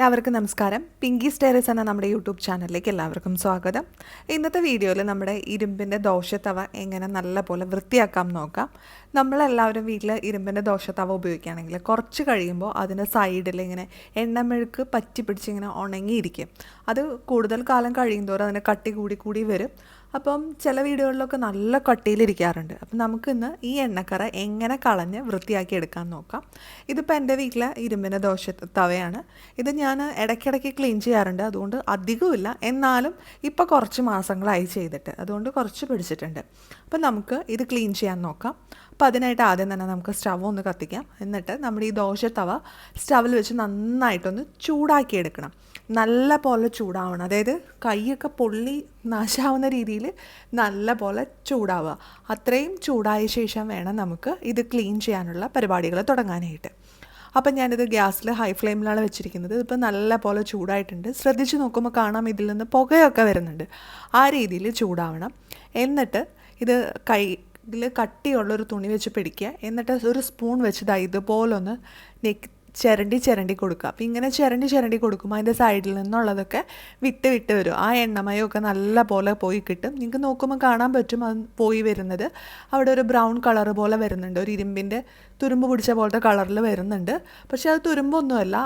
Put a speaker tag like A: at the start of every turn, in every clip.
A: എല്ലാവർക്കും നമസ്കാരം. പിങ്കി സ്റ്റേറസ് എന്ന നമ്മുടെ യൂട്യൂബ് ചാനലിലേക്ക് എല്ലാവർക്കും സ്വാഗതം. ഇന്നത്തെ വീഡിയോയിൽ നമ്മുടെ ഇരുമ്പിൻ്റെ ദോശത്തവ എങ്ങനെ നല്ലപോലെ വൃത്തിയാക്കാം നോക്കാം. നമ്മളെല്ലാവരും വീട്ടിൽ ഇരുമ്പിൻ്റെ ദോശത്തവ ഉപയോഗിക്കുകയാണെങ്കിൽ കുറച്ച് കഴിയുമ്പോൾ അതിൻ്റെ സൈഡിൽ ഇങ്ങനെ എണ്ണമെഴുക്ക് പറ്റി പിടിച്ചിങ്ങനെ ഉണങ്ങിയിരിക്കും. അത് കൂടുതൽ കാലം കഴിയുന്തോറും അതിന് കട്ടി കൂടി കൂടി വരും. അപ്പം ചില വീടുകളിലൊക്കെ നല്ല കട്ടിയിലിരിക്കാറുണ്ട്. അപ്പം നമുക്കിന്ന് ഈ എണ്ണക്കറ എങ്ങനെ കളഞ്ഞ് വൃത്തിയാക്കി എടുക്കാൻ നോക്കാം. ഇതിപ്പോൾ എൻ്റെ വീട്ടിലെ ഇരുമ്പിൻ്റെ ദോശ തവയാണ്. ഇത് ഞാൻ ഇടയ്ക്കിടയ്ക്ക് ക്ലീൻ ചെയ്യാറുണ്ട്. അതുകൊണ്ട് അധികമില്ല, എന്നാലും ഇപ്പോൾ കുറച്ച് മാസങ്ങളായി ചെയ്തിട്ട്, അതുകൊണ്ട് കുറച്ച് പിടിച്ചിട്ടുണ്ട്. അപ്പം നമുക്ക് ഇത് ക്ലീൻ ചെയ്യാൻ നോക്കാം. അപ്പോൾ അതിനായിട്ട് ആദ്യം തന്നെ നമുക്ക് സ്റ്റവ് ഒന്ന് കത്തിക്കാം. എന്നിട്ട് നമ്മുടെ ഈ ദോശത്തവ സ്റ്റവിൽ വെച്ച് നന്നായിട്ടൊന്ന് ചൂടാക്കി എടുക്കണം. നല്ല പോലെ ചൂടാവണം, അതായത് കൈയൊക്കെ പൊള്ളി നാശാവുന്ന രീതിയിൽ നല്ല പോലെ ചൂടാവുക. അത്രയും ചൂടായ ശേഷം വേണം നമുക്ക് ഇത് ക്ലീൻ ചെയ്യാനുള്ള പരിപാടികൾ തുടങ്ങാനായിട്ട്. അപ്പം ഞാനിത് ഗ്യാസിൽ ഹൈ ഫ്ലെയിമിലാണ് വെച്ചിരിക്കുന്നത്. ഇതിപ്പോൾ നല്ല പോലെ ചൂടായിട്ടുണ്ട്. ശ്രദ്ധിച്ച് നോക്കുമ്പോൾ കാണാം ഇതിൽ നിന്ന് പുകയൊക്കെ വരുന്നുണ്ട്. ആ രീതിയിൽ ചൂടാവണം. എന്നിട്ട് ഇത് ഇതിൽ കട്ടിയുള്ളൊരു തുണി വെച്ച് പിടിക്കുക. എന്നിട്ട് ഒരു സ്പൂൺ വെച്ച് ഇതുപോലൊന്ന് ചിരണ്ടി കൊടുക്കുക. അപ്പോൾ ഇങ്ങനെ ചിരണ്ടി കൊടുക്കുമ്പോൾ അതിൻ്റെ സൈഡിൽ നിന്നുള്ളതൊക്കെ വിട്ട് വരും. ആ എണ്ണമയമൊക്കെ നല്ല പോലെ പോയി കിട്ടും. നിങ്ങൾക്ക് നോക്കുമ്പോൾ കാണാൻ പറ്റും അത് പോയി വരുന്നത്. അവിടെ ഒരു ബ്രൗൺ കളർ പോലെ വരുന്നുണ്ട്, ഒരു ഇരുമ്പിൻ്റെ തുരുമ്പ് പിടിച്ച പോലത്തെ കളറിൽ വരുന്നുണ്ട്. പക്ഷേ അത് തുരുമ്പൊന്നുമല്ല,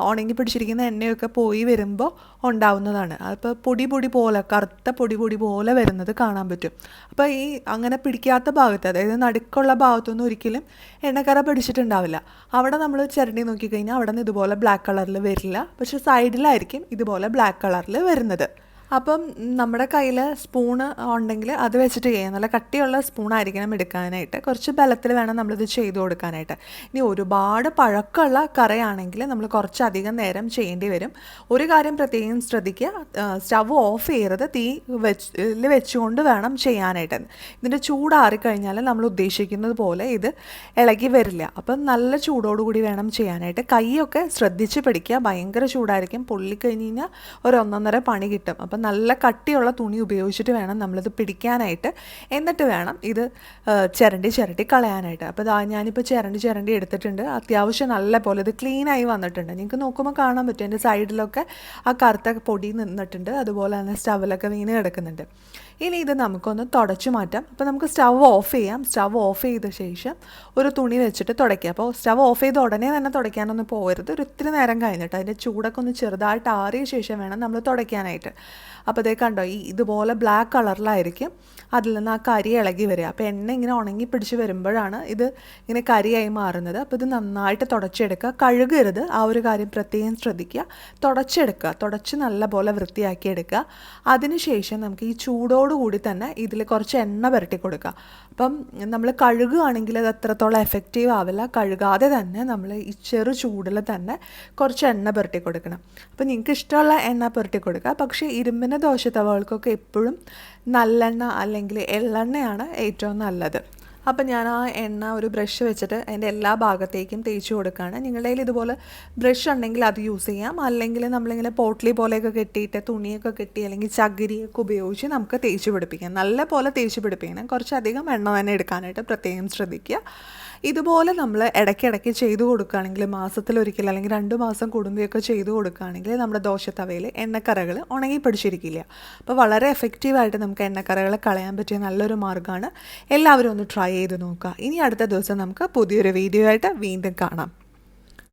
A: ഉണങ്ങി പിടിച്ചിരിക്കുന്ന എണ്ണയൊക്കെ പോയി വരുമ്പോൾ ഉണ്ടാവുന്നതാണ്. അതിപ്പോൾ പൊടി പോലെ, കറുത്ത പൊടി പോലെ വരുന്നത് കാണാൻ പറ്റും. അപ്പോൾ ഈ അങ്ങനെ പിടിക്കാത്ത ഭാഗത്ത്, അതായത് നടുക്കുള്ള ഭാഗത്തൊന്നും ഒരിക്കലും എണ്ണക്കറ പിടിച്ചിട്ടുണ്ടാവില്ല. അവിടെ നമ്മൾ ചിരണ്ടി നോക്കിക്കഴിഞ്ഞാൽ അവിടെ നിന്ന് ഇതുപോലെ ബ്ലാക്ക് കളറിൽ വരില്ല. പക്ഷേ സൈഡിലായിരിക്കും ഇതുപോലെ ബ്ലാക്ക് കളറിൽ വരുന്നത്. അപ്പം നമ്മുടെ കയ്യിൽ സ്പൂണ് ഉണ്ടെങ്കിൽ അത് വെച്ചിട്ട് ചെയ്യാം. നല്ല കട്ടിയുള്ള സ്പൂണായിരിക്കണം എടുക്കാനായിട്ട്. കുറച്ച് ബലത്തിൽ വേണം നമ്മളിത് ചെയ്ത് കൊടുക്കാനായിട്ട്. ഇനി ഒരുപാട് പഴക്കമുള്ള കറയാണെങ്കിൽ നമ്മൾ കുറച്ചധികം നേരം ചെയ്യേണ്ടി വരും. ഒരു കാര്യം പ്രത്യേകം ശ്രദ്ധിക്കുക, സ്റ്റവ് ഓഫ് ചെയ്യരുത്. തീ വെച്ചുകൊണ്ട് വേണം ചെയ്യാനായിട്ട്. ഇതിൻ്റെ ചൂടാറിക്കഴിഞ്ഞാൽ നമ്മൾ ഉദ്ദേശിക്കുന്നത് പോലെ ഇത് ഇളകി വരില്ല. അപ്പം നല്ല ചൂടോടുകൂടി വേണം ചെയ്യാനായിട്ട്. കൈയൊക്കെ ശ്രദ്ധിച്ച് പിടിക്കുക. ഭയങ്കര ചൂടായിരിക്കും. പൊള്ളിക്കഴിഞ്ഞ് കഴിഞ്ഞാൽ ഒരു 1.5 പണി കിട്ടും. അപ്പം നല്ല കട്ടിയുള്ള തുണി ഉപയോഗിച്ചിട്ട് വേണം നമ്മളിത് പിടിക്കാനായിട്ട്. എന്നിട്ട് വേണം ഇത് ചിരണ്ടി കളയാനായിട്ട്. അപ്പോൾ ഞാനിപ്പോൾ ചിരണ്ടി എടുത്തിട്ടുണ്ട്. അത്യാവശ്യം നല്ല പോലെ ഇത് ക്ലീനായി വന്നിട്ടുണ്ട്. നിങ്ങൾക്ക് നോക്കുമ്പോൾ കാണാൻ പറ്റും എൻ്റെ സൈഡിലൊക്കെ ആ കറുത്ത പൊടി നിന്നിട്ടുണ്ട്. അതുപോലെ തന്നെ സ്റ്റവിലൊക്കെ വീണ് കിടക്കുന്നുണ്ട്. ഇനി ഇത് നമുക്കൊന്ന് തുടച്ചു മാറ്റാം. അപ്പോൾ നമുക്ക് സ്റ്റവ് ഓഫ് ചെയ്യാം. സ്റ്റവ് ഓഫ് ചെയ്ത ശേഷം ഒരു തുണി വെച്ചിട്ട് തുടയ്ക്കുക. അപ്പോൾ സ്റ്റവ് ഓഫ് ചെയ്ത് ഉടനെ തന്നെ തുടയ്ക്കാനൊന്നും പോകരുത്. ഒരു ഇത്തിരി നേരം കഴിഞ്ഞിട്ട് അതിൻ്റെ ചൂടൊക്കെ ഒന്ന് ചെറുതായിട്ട് ആറിയ ശേഷം വേണം നമ്മൾ തുടയ്ക്കാനായിട്ട്. അപ്പോൾ അതേ കണ്ടോ, ഇതുപോലെ ബ്ലാക്ക് കളറിലായിരിക്കും അതിൽ നിന്ന് ആ കരി ഇളകി വരിക. അപ്പോൾ എണ്ണ ഇങ്ങനെ ഉണങ്ങി പിടിച്ച് വരുമ്പോഴാണ് ഇത് ഇങ്ങനെ കരിയായി മാറുന്നത്. അപ്പോൾ ഇത് നന്നായിട്ട് തുടച്ചെടുക്കുക. കഴുകരുത്, ആ ഒരു കാര്യം പ്രത്യേകം ശ്രദ്ധിക്കുക. തുടച്ച് നല്ല പോലെ വൃത്തിയാക്കി എടുക്കുക. അതിനുശേഷം നമുക്ക് ഈ ചൂടോടുകൂടി തന്നെ ഇതിൽ കുറച്ച് എണ്ണ പുരട്ടി കൊടുക്കുക. അപ്പം നമ്മൾ കഴുകുകയാണെങ്കിൽ അത് അത്രത്തോളം എഫക്റ്റീവ് ആവില്ല. കഴുകാതെ തന്നെ നമ്മൾ ഈ ചെറു ചൂടിൽ തന്നെ കുറച്ച് എണ്ണ പുരട്ടി കൊടുക്കണം. അപ്പോൾ നിങ്ങൾക്ക് ഇഷ്ടമുള്ള എണ്ണ പുരട്ടി കൊടുക്കുക. പക്ഷേ ഇരുമ്പിൻ്റെ ദോശത്തവകൾക്കൊക്കെ എപ്പോഴും നല്ലെണ്ണ അല്ലെങ്കിൽ എള്ളെണ്ണയാണ് ഏറ്റവും നല്ലത്. അപ്പം ഞാൻ ആ എണ്ണ ഒരു ബ്രഷ് വെച്ചിട്ട് അതിൻ്റെ എല്ലാ ഭാഗത്തേക്കും തേച്ച് കൊടുക്കുകയാണ്. നിങ്ങളുടെ കയ്യിൽ ഇതുപോലെ ബ്രഷ് ഉണ്ടെങ്കിൽ അത് യൂസ് ചെയ്യാം. അല്ലെങ്കിൽ നമ്മളിങ്ങനെ പോട്ട്ലി പോലെയൊക്കെ കെട്ടിയിട്ട് തുണിയൊക്കെ കെട്ടി അല്ലെങ്കിൽ ചകിരിയൊക്കെ ഉപയോഗിച്ച് നമുക്ക് തേച്ച് പിടിപ്പിക്കാം. നല്ല പോലെ തേച്ച് പിടിപ്പിക്കണം. കുറച്ചധികം എണ്ണ തന്നെ എടുക്കാനായിട്ട് പ്രത്യേകം ശ്രദ്ധിക്കുക. ഇതുപോലെ നമ്മൾ ഇടയ്ക്കിടയ്ക്ക് ചെയ്തു കൊടുക്കുകയാണെങ്കിൽ, മാസത്തിലൊരിക്കൽ അല്ലെങ്കിൽ 2 മാസം കൂടുമ്പോഴൊക്കെ ചെയ്തു കൊടുക്കുകയാണെങ്കിൽ നമ്മുടെ ദോശത്തവയിൽ എണ്ണക്കറകൾ ഉണങ്ങി പിടിച്ചിരിക്കില്ല. അപ്പോൾ വളരെ എഫക്റ്റീവായിട്ട് നമുക്ക് എണ്ണക്കറകൾ കളയാൻ പറ്റിയ നല്ലൊരു മാർഗ്ഗമാണ്. എല്ലാവരും ഒന്ന് ട്രൈ ചെയ്ത് നോക്കുക. ഇനി അടുത്ത ദിവസം നമുക്ക് പുതിയൊരു വീഡിയോ ആയിട്ട് വീണ്ടും കാണാം.